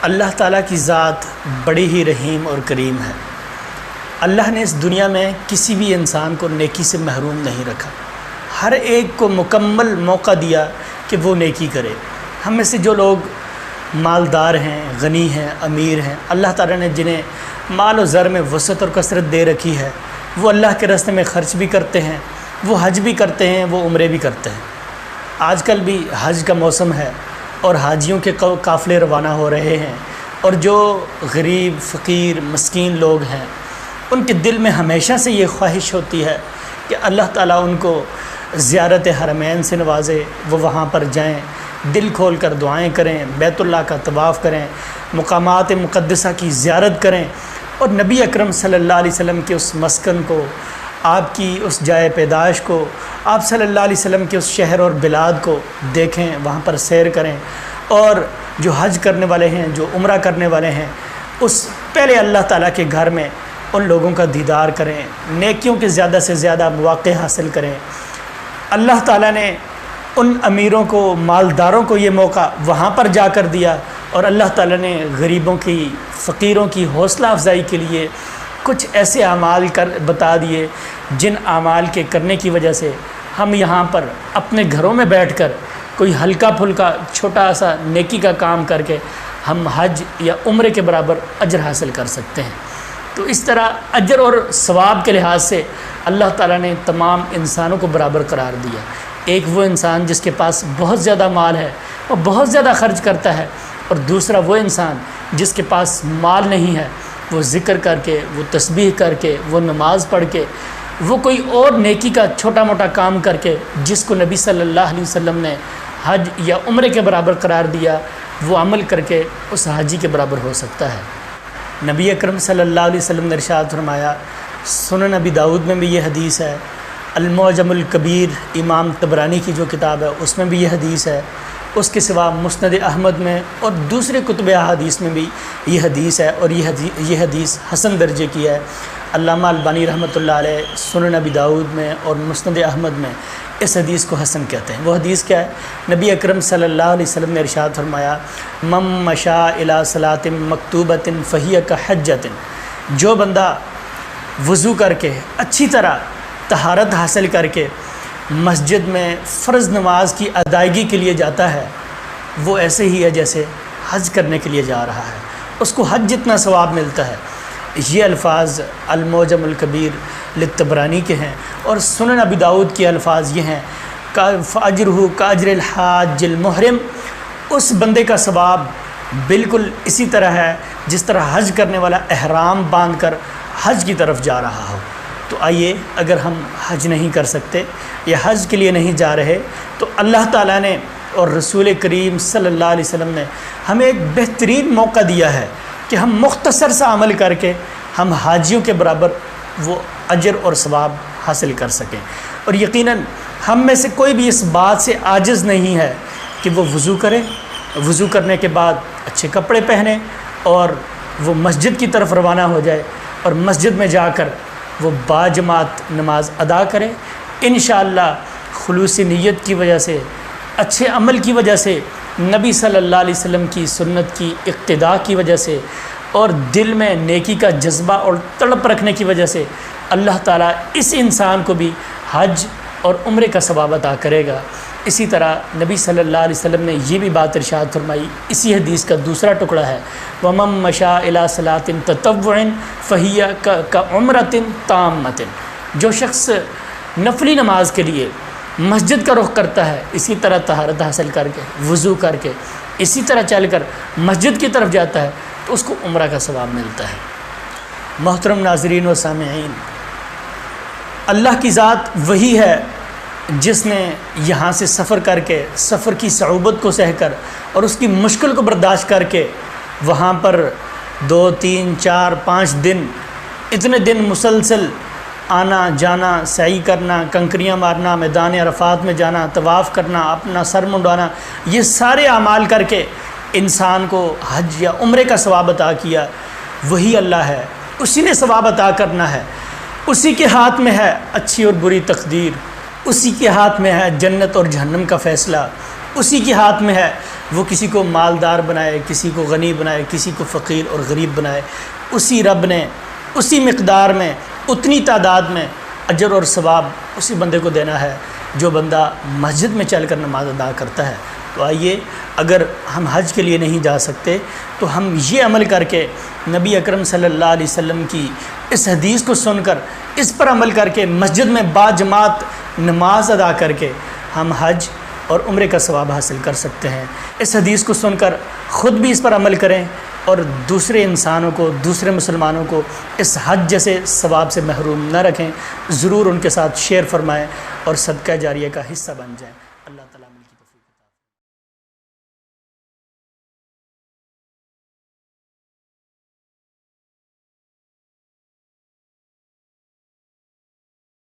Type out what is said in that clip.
اللہ تعالیٰ کی ذات بڑی ہی رحیم اور کریم ہے۔ اللہ نے اس دنیا میں کسی بھی انسان کو نیکی سے محروم نہیں رکھا، ہر ایک کو مکمل موقع دیا کہ وہ نیکی کرے۔ ہم میں سے جو لوگ مالدار ہیں، غنی ہیں، امیر ہیں، اللہ تعالیٰ نے جنہیں مال و زر میں وسعت اور کثرت دے رکھی ہے، وہ اللہ کے راستے میں خرچ بھی کرتے ہیں، وہ حج بھی کرتے ہیں، وہ عمرے بھی کرتے ہیں۔ آج کل بھی حج کا موسم ہے اور حاجیوں کے قافلے روانہ ہو رہے ہیں، اور جو غریب، فقیر، مسکین لوگ ہیں ان کے دل میں ہمیشہ سے یہ خواہش ہوتی ہے کہ اللہ تعالیٰ ان کو زیارت حرمین سے نوازے، وہ وہاں پر جائیں، دل کھول کر دعائیں کریں، بیت اللہ کا طواف کریں، مقامات مقدسہ کی زیارت کریں، اور نبی اکرم صلی اللہ علیہ وسلم کے اس مسکن کو، آپ کی اس جائے پیدائش کو، آپ صلی اللہ علیہ وسلم کے اس شہر اور بلاد کو دیکھیں، وہاں پر سیر کریں، اور جو حج کرنے والے ہیں، جو عمرہ کرنے والے ہیں، اس پہلے اللہ تعالیٰ کے گھر میں ان لوگوں کا دیدار کریں، نیکیوں کے زیادہ سے زیادہ مواقع حاصل کریں۔ اللہ تعالیٰ نے ان امیروں کو، مالداروں کو یہ موقع وہاں پر جا کر دیا، اور اللہ تعالیٰ نے غریبوں کی، فقیروں کی حوصلہ افزائی کے لیے کچھ ایسے اعمال بتا دیے جن اعمال کے کرنے کی وجہ سے ہم یہاں پر اپنے گھروں میں بیٹھ کر کوئی ہلکا پھلکا چھوٹا سا نیکی کا کام کر کے ہم حج یا عمرے کے برابر اجر حاصل کر سکتے ہیں۔ تو اس طرح اجر اور ثواب کے لحاظ سے اللہ تعالیٰ نے تمام انسانوں کو برابر قرار دیا۔ ایک وہ انسان جس کے پاس بہت زیادہ مال ہے، وہ بہت زیادہ خرچ کرتا ہے، اور دوسرا وہ انسان جس کے پاس مال نہیں ہے، وہ ذکر کر کے، وہ تسبیح کر کے، وہ نماز پڑھ کے، وہ کوئی اور نیکی کا چھوٹا موٹا کام کر کے جس کو نبی صلی اللہ علیہ وسلم نے حج یا عمرے کے برابر قرار دیا، وہ عمل کر کے اس حاجی کے برابر ہو سکتا ہے۔ نبی اکرم صلی اللہ علیہ وسلم نے ارشاد فرمایا، سنن ابی داؤد میں بھی یہ حدیث ہے، المعجم الکبیر امام طبرانی کی جو کتاب ہے اس میں بھی یہ حدیث ہے، اس کے سوا مسند احمد میں اور دوسرے کتب احادیث میں بھی یہ حدیث ہے، اور یہ حدیث حسن درجے کی ہے۔ علامہ البانی رحمۃ اللہ علیہ سنن ابی داؤد میں اور مسند احمد میں اس حدیث کو حسن کہتے ہیں۔ وہ حدیث کیا ہے؟ نبی اکرم صلی اللہ علیہ وسلم نے ارشاد فرمایا، من مشاء الی صلاۃ مکتوبۃ فہی کحجۃ، جو بندہ وضو کر کے اچھی طرح طہارت حاصل کر کے مسجد میں فرض نماز کی ادائیگی کے لیے جاتا ہے، وہ ایسے ہی ہے جیسے حج کرنے کے لیے جا رہا ہے، اس کو حج جتنا ثواب ملتا ہے۔ یہ الفاظ المعجم الکبیر للطبرانی کے ہیں، اور سنن ابی داؤد کے الفاظ یہ ہیں، فاجرہ کاجر الحاج المحرم، اس بندے کا ثواب بالکل اسی طرح ہے جس طرح حج کرنے والا احرام باندھ کر حج کی طرف جا رہا ہو۔ تو آئیے، اگر ہم حج نہیں کر سکتے یا حج کے لیے نہیں جا رہے، تو اللہ تعالیٰ نے اور رسول کریم صلی اللہ علیہ وسلم نے ہمیں ایک بہترین موقع دیا ہے کہ ہم مختصر سا عمل کر کے ہم حاجیوں کے برابر وہ اجر اور ثواب حاصل کر سکیں۔ اور یقیناً ہم میں سے کوئی بھی اس بات سے عاجز نہیں ہے کہ وہ وضو کرے، وضو کرنے کے بعد اچھے کپڑے پہنے اور وہ مسجد کی طرف روانہ ہو جائے، اور مسجد میں جا کر وہ باجماعت نماز ادا کرے۔ انشاءاللہ خلوص نیت کی وجہ سے، اچھے عمل کی وجہ سے، نبی صلی اللہ علیہ وسلم کی سنت کی اقتداء کی وجہ سے، اور دل میں نیکی کا جذبہ اور تڑپ رکھنے کی وجہ سے اللہ تعالیٰ اس انسان کو بھی حج اور عمرے کا ثواب عطا کرے گا۔ اسی طرح نبی صلی اللہ علیہ وسلم نے یہ بھی بات ارشاد فرمائی، اسی حدیث کا دوسرا ٹکڑا ہے، وَمَن مَشَاءَ إِلَىٰ صَلَاةٍ تَطَوُّعٍ فَهِيَ كَعُمْرَةٍ تَامَّةٍ، جو شخص نفلی نماز کے لیے مسجد کا رخ کرتا ہے، اسی طرح طہارت حاصل کر کے، وضو کر کے، اسی طرح چل کر مسجد کی طرف جاتا ہے، تو اس کو عمرہ کا ثواب ملتا ہے۔ محترم ناظرین و سامعین، اللہ کی ذات وہی ہے جس نے یہاں سے سفر کر کے، سفر کی صعوبت کو سہ کر اور اس کی مشکل کو برداشت کر کے وہاں پر 2، 3، 4، 5 دن، اتنے دن مسلسل آنا جانا، سعی کرنا، کنکریاں مارنا، میدان عرفات میں جانا، طواف کرنا، اپنا سر منڈوانا، یہ سارے اعمال کر کے انسان کو حج یا عمرے کا ثواب عطا کیا، وہی اللہ ہے، اسی نے ثواب عطا کرنا ہے، اسی کے ہاتھ میں ہے اچھی اور بری تقدیر، اسی کے ہاتھ میں ہے جنت اور جہنم کا فیصلہ، اسی کے ہاتھ میں ہے وہ کسی کو مالدار بنائے، کسی کو غنی بنائے، کسی کو فقیر اور غریب بنائے، اسی رب نے اسی مقدار میں، اتنی تعداد میں اجر اور ثواب اسی بندے کو دینا ہے جو بندہ مسجد میں چل کر نماز ادا کرتا ہے۔ تو آئیے، اگر ہم حج کے لیے نہیں جا سکتے تو ہم یہ عمل کر کے نبی اکرم صلی اللہ علیہ وسلم کی اس حدیث کو سن کر، اس پر عمل کر کے، مسجد میں باجماعت نماز ادا کر کے ہم حج اور عمرے کا ثواب حاصل کر سکتے ہیں۔ اس حدیث کو سن کر خود بھی اس پر عمل کریں اور دوسرے انسانوں کو، دوسرے مسلمانوں کو اس حج جیسے ثواب سے محروم نہ رکھیں، ضرور ان کے ساتھ شیئر فرمائیں اور صدقہ جاریہ کا حصہ بن جائیں۔ اللہ تعالیٰ